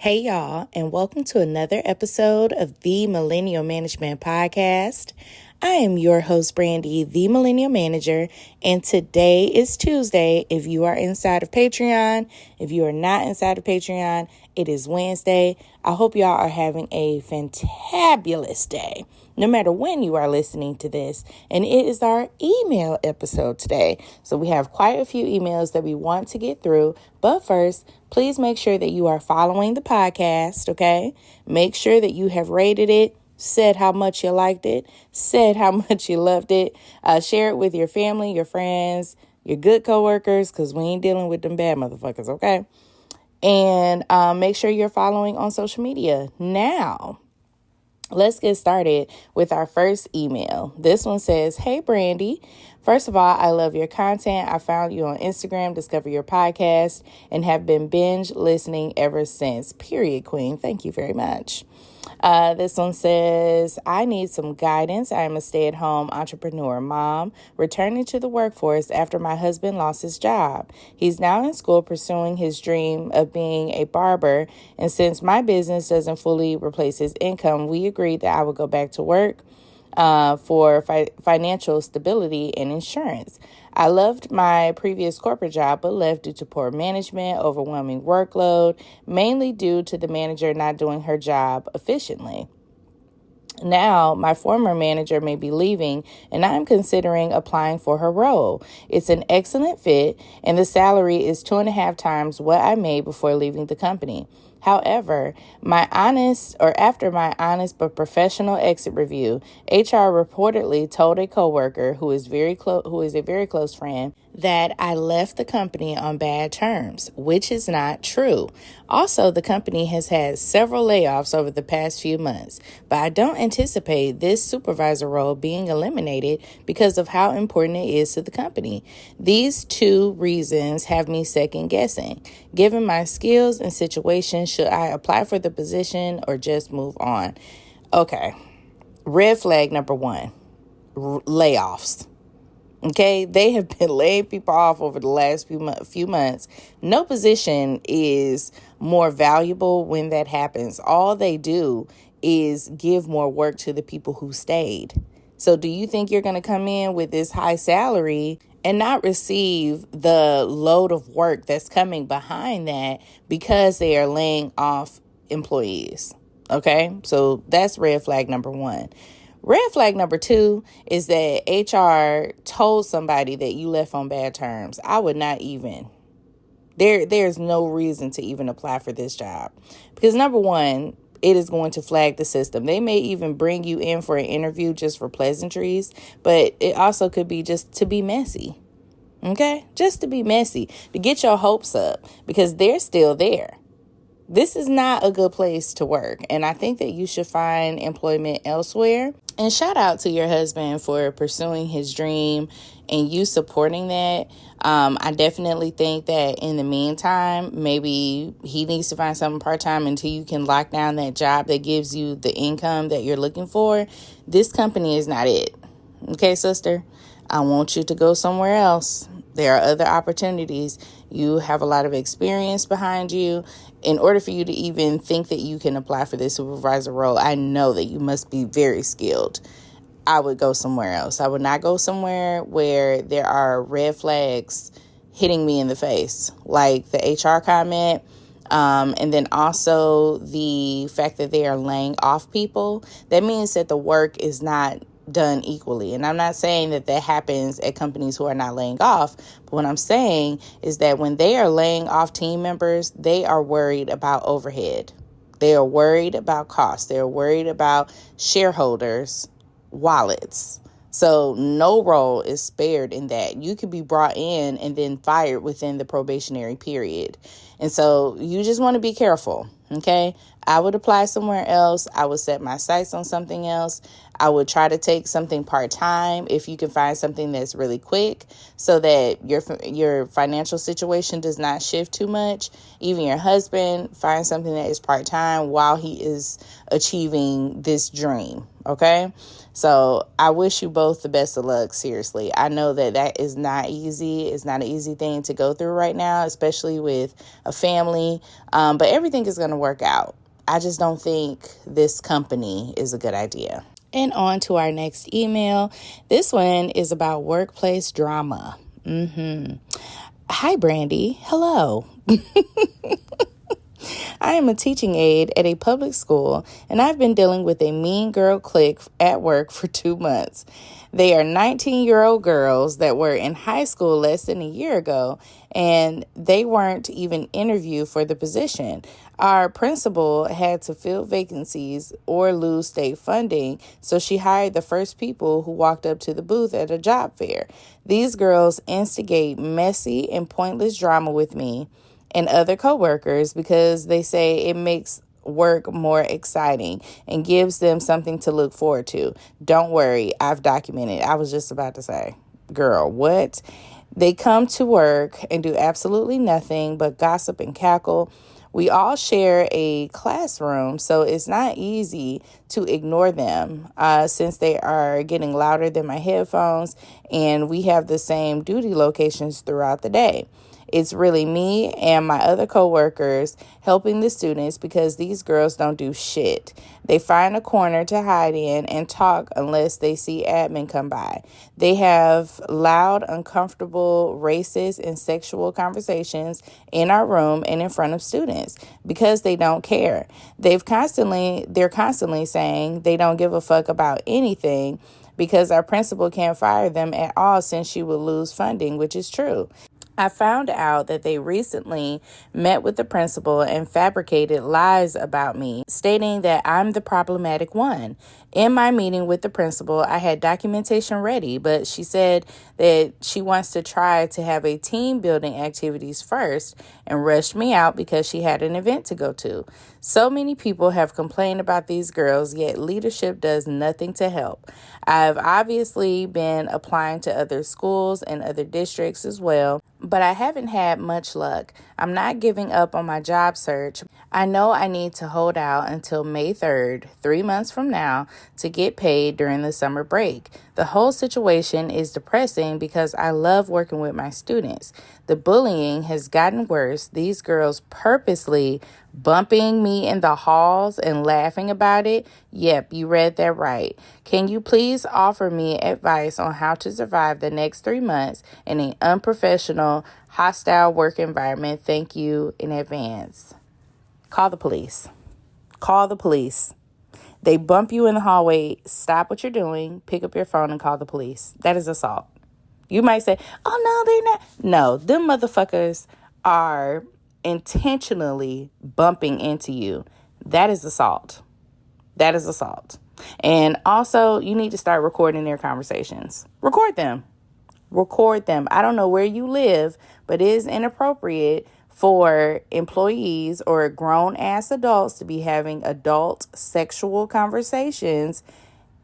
Hey, y'all, and welcome to another episode of the Millennial Management Podcast. I am your host, Brandy, the Millennial Manager, and today is Tuesday. If you are inside of Patreon, if you are not inside of Patreon, it is Wednesday. I hope y'all are having a fantabulous day, no matter when you are listening to this. And it is our email episode today. So we have quite a few emails that we want to get through. But first, please make sure that you are following the podcast, okay? Make sure that you have rated it, said how much you liked it, said how much you loved it. Share it with your family, your friends, your good coworkers, because we ain't dealing with them bad motherfuckers, okay? And make sure you're following on social media. Now, let's get started with our first email. This one says, "Hey, Brandy. First of all, I love your content. I found you on Instagram, discover your podcast, and have been binge listening ever since. Period, queen. Thank you very much." This one says, "I need some guidance. I am a stay-at-home entrepreneur mom, returning to the workforce after my husband lost his job. He's now in school pursuing his dream of being a barber, and since my business doesn't fully replace his income, we agreed that I would go back to work for financial stability and insurance. I loved my previous corporate job, but left due to poor management, overwhelming workload, mainly due to the manager not doing her job efficiently. Now, my former manager may be leaving, and I'm considering applying for her role. It's an excellent fit, and the salary is 2.5 times what I made before leaving the company. However, after my honest but professional exit review, HR reportedly told a coworker who is a very close friend that I left the company on bad terms, which is not true. Also, the company has had several layoffs over the past few months, but I don't anticipate this supervisor role being eliminated because of how important it is to the company. These two reasons have me second guessing. Given my skills and situation, should I apply for the position or just move on?" Okay. Red flag number one, layoffs. Okay, they have been laying people off over the last few months. No position is more valuable when that happens. All they do is give more work to the people who stayed. So do you think you're going to come in with this high salary and not receive the load of work that's coming behind that because they are laying off employees? Okay, so that's red flag number one. Red flag number two is that HR told somebody that you left on bad terms. I would not even. There's no reason to even apply for this job. Because number one, it is going to flag the system. They may even bring you in for an interview just for pleasantries, but it also could be just to be messy. Okay? Just to be messy, to get your hopes up, because they're still there. This is not a good place to work, and I think that you should find employment elsewhere. And shout out to your husband for pursuing his dream and you supporting that. I definitely think that in the meantime, maybe he needs to find something part-time until you can lock down that job that gives you the income that you're looking for. This company is not it. Okay, sister? I want you to go somewhere else. There are other opportunities. You have a lot of experience behind you. In order for you to even think that you can apply for this supervisor role, I know that you must be very skilled. I would go somewhere else. I would not go somewhere where there are red flags hitting me in the face, like the HR comment, and then also the fact that they are laying off people. That means that the work is not done equally. And I'm not saying that happens at companies who are not laying off, but what I'm saying is that when they are laying off team members, they are worried about overhead. They are worried about costs. They're worried about shareholders' wallets. So no role is spared in that. You could be brought in and then fired within the probationary period. And so you just want to be careful, okay? I would apply somewhere else. I would set my sights on something else. I would try to take something part-time if you can find something that's really quick so that your financial situation does not shift too much. Even your husband, find something that is part-time while he is achieving this dream, okay? So I wish you both the best of luck, seriously. I know that is not easy. It's not an easy thing to go through right now, especially with a family, but everything is going to work out. I just don't think this company is a good idea. And on to our next email. This one is about workplace drama. Hi, Brandy. Hello. I am a teaching aide at a public school, and I've been dealing with a mean girl clique at work for 2 months. They are 19-year-old girls that were in high school less than a year ago, and they weren't even interviewed for the position. Our principal had to fill vacancies or lose state funding, so she hired the first people who walked up to the booth at a job fair. These girls instigate messy and pointless drama with me and other coworkers because they say it makes work more exciting and gives them something to look forward to. Don't worry, I've documented. I was just about to say, girl, what? They come to work and do absolutely nothing but gossip and cackle. We all share a classroom, so it's not easy to ignore them since they are getting louder than my headphones, and we have the same duty locations throughout the day. It's really me and my other coworkers helping the students because these girls don't do shit. They find a corner to hide in and talk unless they see admin come by. They have loud, uncomfortable, racist, and sexual conversations in our room and in front of students because they don't care. They're constantly saying they don't give a fuck about anything because our principal can't fire them at all since she would lose funding, which is true. I found out that they recently met with the principal and fabricated lies about me, stating that I'm the problematic one. In my meeting with the principal, I had documentation ready, but she said that she wants to try to have a team building activities first and rushed me out because she had an event to go to. So many people have complained about these girls, yet leadership does nothing to help. I've obviously been applying to other schools and other districts as well, but I haven't had much luck. I'm not giving up on my job search. I know I need to hold out until May 3rd, 3 months from now, to get paid during the summer break. The whole situation is depressing because I love working with my students. The bullying has gotten worse. These girls purposely bumping me in the halls and laughing about it. Yep, you read that right. Can you please offer me advice on how to survive the next 3 months in an unprofessional, hostile work environment? Thank you in advance. Call the police. Call the police. They bump you in the hallway. Stop what you're doing. Pick up your phone and call the police. That is assault. You might say, oh, no, they're not. No, them motherfuckers are intentionally bumping into you. That is assault. That is assault. And also, you need to start recording their conversations. Record them. Record them. I don't know where you live, but it is inappropriate for employees or grown-ass adults to be having adult sexual conversations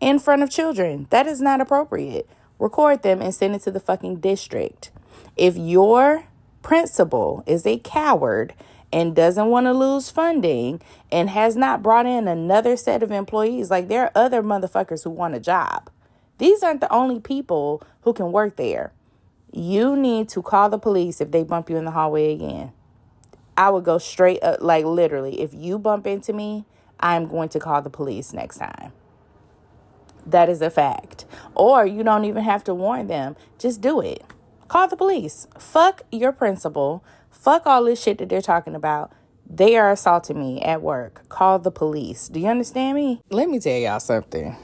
in front of children. That is not appropriate. Record them and send it to the fucking district. If your principal is a coward and doesn't want to lose funding and has not brought in another set of employees, like there are other motherfuckers who want a job. These aren't the only people who can work there. You need to call the police if they bump you in the hallway again. I would go straight up, like literally, if you bump into me, I'm going to call the police next time. That is a fact. Or you don't even have to warn them. Just do it. Call the police. Fuck your principal. Fuck all this shit that they're talking about. They are assaulting me at work. Call the police. Do you understand me? Let me tell y'all something.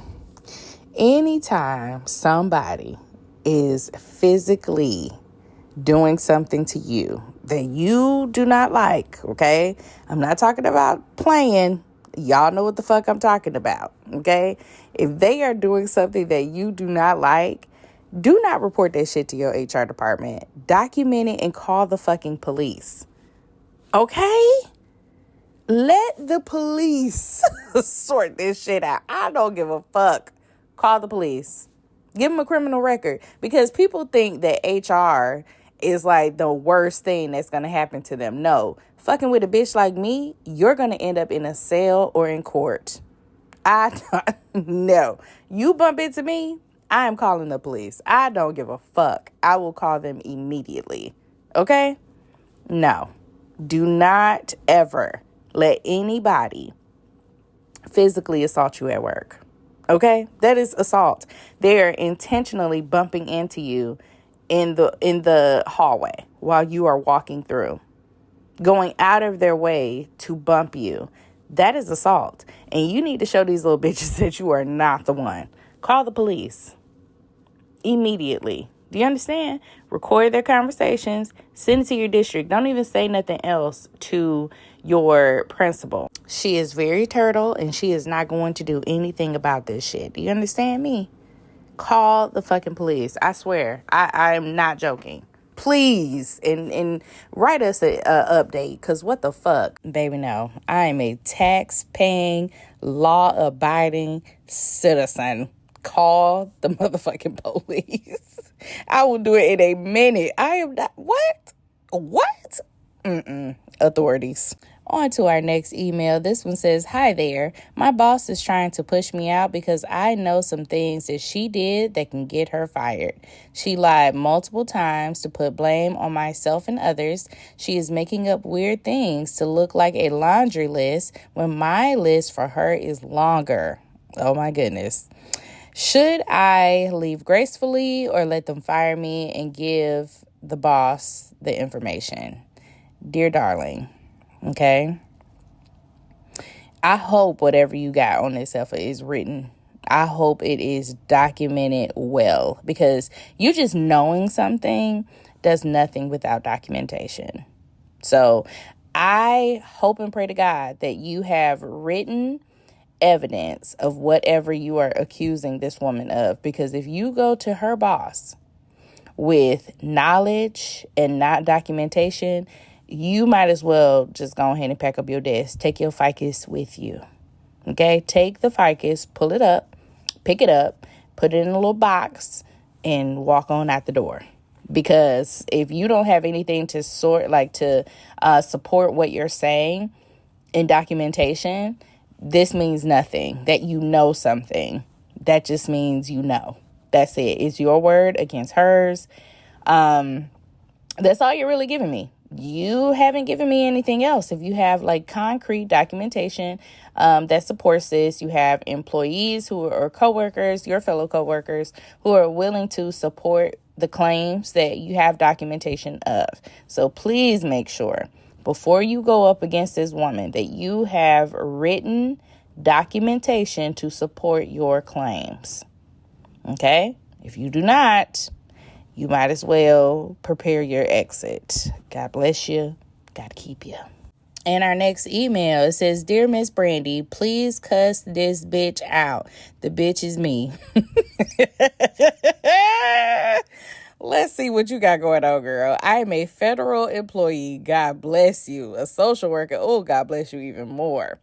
Anytime somebody is physically doing something to you that you do not like, okay? I'm not talking about playing. Y'all know what the fuck I'm talking about, okay? If they are doing something that you do not like, do not report that shit to your HR department. Document it and call the fucking police, okay? Let the police sort this shit out. I don't give a fuck call the police. Give them a criminal record, because people think that HR is like the worst thing that's going to happen to them. No, fucking with a bitch like me, you're going to end up in a cell or in court. No, you bump into me, I am calling the police. I don't give a fuck. I will call them immediately. Okay? No, do not ever let anybody physically assault you at work. Okay? That is assault. They're intentionally bumping into you in the hallway while you are walking through, going out of their way to bump you. That is assault. And you need to show these little bitches that you are not the one. Call the police immediately. Do you understand? Record their conversations, send it to your district. Don't even say nothing else to your principal. She is very turtle, and she is not going to do anything about this shit. Do you understand me? Call the fucking police. I swear. I am not joking. Please. And write us a update, because what the fuck? Baby, no. I am a tax-paying, law-abiding citizen. Call the motherfucking police. I will do it in a minute. I am not. What? Authorities. On to our next email. This one says, "Hi there. My boss is trying to push me out because I know some things that she did that can get her fired. She lied multiple times to put blame on myself and others. She is making up weird things to look like a laundry list when my list for her is longer. Oh my goodness. Should I leave gracefully or let them fire me and give the boss the information? Dear darling." Okay. I hope whatever you got on this effort is written. I hope it is documented well, because you just knowing something does nothing without documentation. So I hope and pray to God that you have written evidence of whatever you are accusing this woman of, because if you go to her boss with knowledge and not documentation, you might as well just go ahead and pack up your desk. Take your ficus with you. Okay? Take the ficus, pull it up, pick it up, put it in a little box, and walk on out the door. Because if you don't have anything to support what you're saying in documentation, this means nothing. That you know something. That just means you know. That's it. It's your word against hers. That's all you're really giving me. You haven't given me anything else. If you have concrete documentation that supports this, you have employees who are coworkers, your fellow coworkers, who are willing to support the claims that you have documentation of. So please make sure before you go up against this woman that you have written documentation to support your claims. Okay? If you do not, you might as well prepare your exit. God bless you. God keep you. And our next email, it says, "Dear Miss Brandy, please cuss this bitch out. The bitch is me." Let's see what you got going on, girl. I am a federal employee. God bless you. A social worker. Oh, God bless you even more.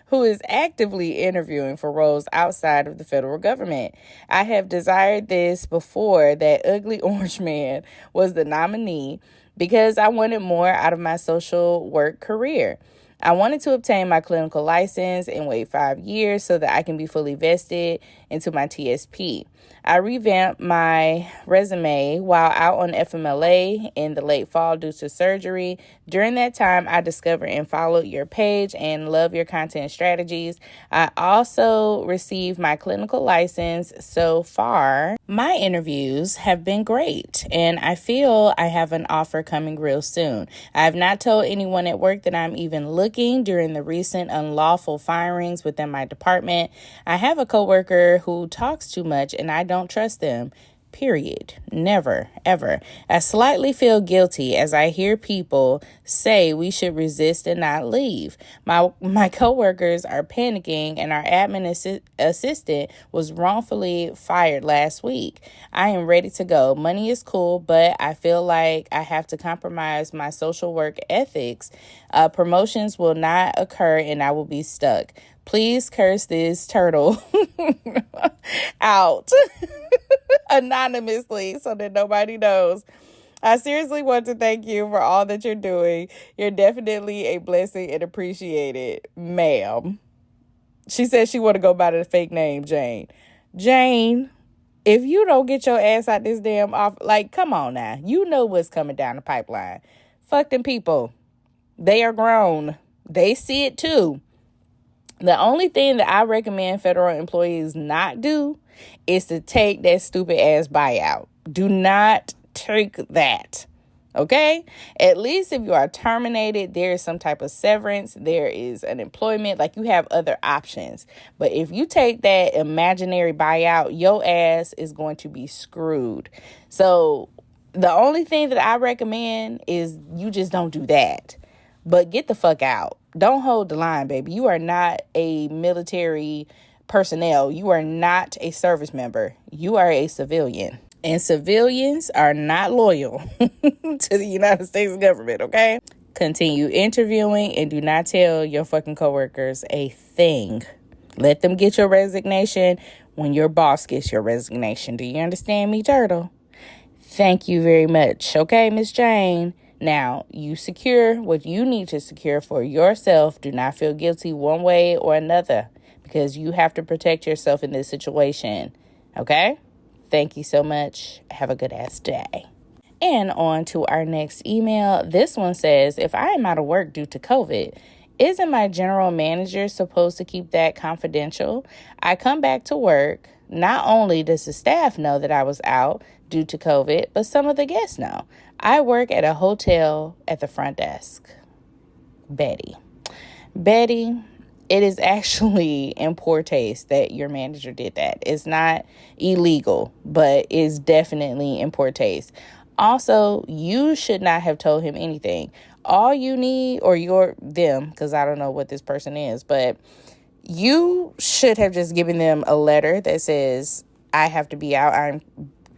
Who is actively interviewing for roles outside of the federal government. I have desired this before that ugly orange man was the nominee because I wanted more out of my social work career. I wanted to obtain my clinical license and wait 5 years so that I can be fully vested into my TSP. I revamped my resume while out on FMLA in the late fall due to surgery. During that time, I discovered and followed your page and love your content strategies. I also received my clinical license. So far, my interviews have been great, and I feel I have an offer coming real soon. I have not told anyone at work that I'm even looking during the recent unlawful firings within my department. I have a coworker who talks too much, and I don't trust them. Period. Never, ever. I slightly feel guilty as I hear people say we should resist and not leave. My coworkers are panicking and our admin assistant was wrongfully fired last week. I am ready to go. Money is cool, but I feel like I have to compromise my social work ethics. Promotions will not occur and I will be stuck. Please curse this turtle out anonymously so that nobody knows. I seriously want to thank you for all that you're doing. You're definitely a blessing and appreciated, ma'am. She says she want to go by the fake name, Jane. Jane, if you don't get your ass out this damn off, like, come on now. You know what's coming down the pipeline. Fuck them people. They are grown. They see it too. The only thing that I recommend federal employees not do is to take that stupid ass buyout. Do not take that. Okay? At least if you are terminated, there is some type of severance. There is unemployment. Like, you have other options. But if you take that imaginary buyout, your ass is going to be screwed. So the only thing that I recommend is you just don't do that. But get the fuck out. Don't hold the line, baby. You are not a military personnel. You are not a service member. You are a civilian. And civilians are not loyal to the United States government, okay? Continue interviewing and do not tell your fucking coworkers a thing. Let them get your resignation when your boss gets your resignation. Do you understand me, turtle? Thank you very much. Okay, Miss Jane. Now, you secure what you need to secure for yourself. Do not feel guilty one way or another because you have to protect yourself in this situation. Okay? Thank you so much. Have a good ass day. And on to our next email. This one says, if I am out of work due to COVID, isn't my general manager supposed to keep that confidential? I come back to work. Not only does the staff know that I was out due to COVID, but some of the guests know. I work at a hotel at the front desk. Betty, it is actually in poor taste that your manager did that. It's not illegal, but it's definitely in poor taste. Also, you should not have told him anything. All you need, or them, because I don't know what this person is, but you should have just given them a letter that says, I have to be out. I'm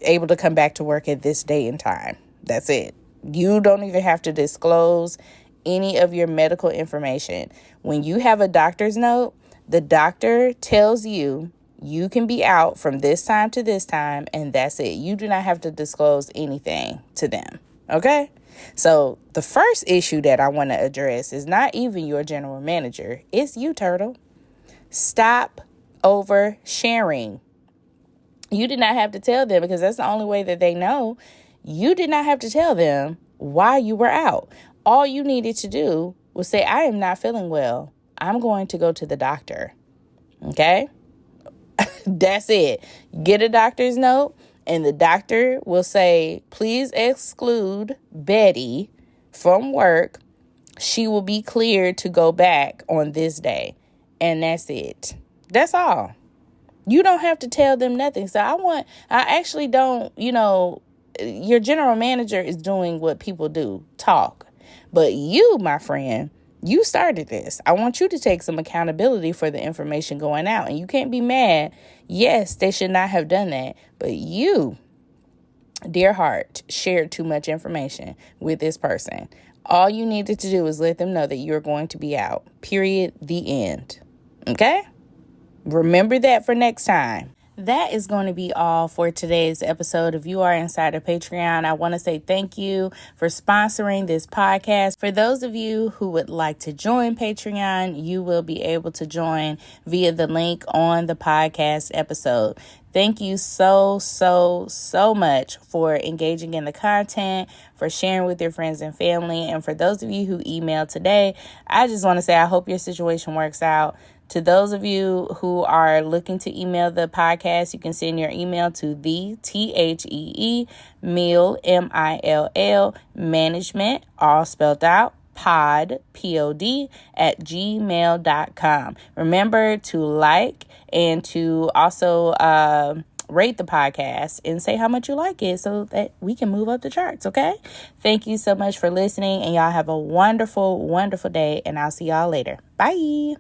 able to come back to work at this day and time. That's it. You don't even have to disclose any of your medical information. When you have a doctor's note, the doctor tells you you can be out from this time to this time, and that's it. You do not have to disclose anything to them. Okay? So the first issue that I want to address is not even your general manager. It's you, turtle. Stop oversharing. You did not have to tell them because that's the only way that they know. You did not have to tell them why you were out. All you needed to do was say, I am not feeling well. I'm going to go to the doctor. Okay? That's it. Get a doctor's note and the doctor will say, please exclude Betty from work. She will be cleared to go back on this day. And that's it. That's all. You don't have to tell them nothing. So I actually don't, your general manager is doing what people do, talk. But you, my friend, you started this. I want you to take some accountability for the information going out. And you can't be mad. Yes, they should not have done that. But you, dear heart, shared too much information with this person. All you needed to do is let them know that you're going to be out. Period. The end. Okay? Remember that for next time. That is going to be all for today's episode. If you are inside of Patreon, I want to say thank you for sponsoring this podcast. For those of you who would like to join Patreon, you will be able to join via the link on the podcast episode. Thank you so much for engaging in the content, for sharing with your friends and family. And for those of you who emailed today, I just want to say I hope your situation works out. To those of you who are looking to email the podcast, you can send your email to management, all spelled out, pod, P-O-D, @gmail.com. Remember to like and to also rate the podcast and say how much you like it so that we can move up the charts, okay? Thank you so much for listening, and y'all have a wonderful, wonderful day, and I'll see y'all later. Bye.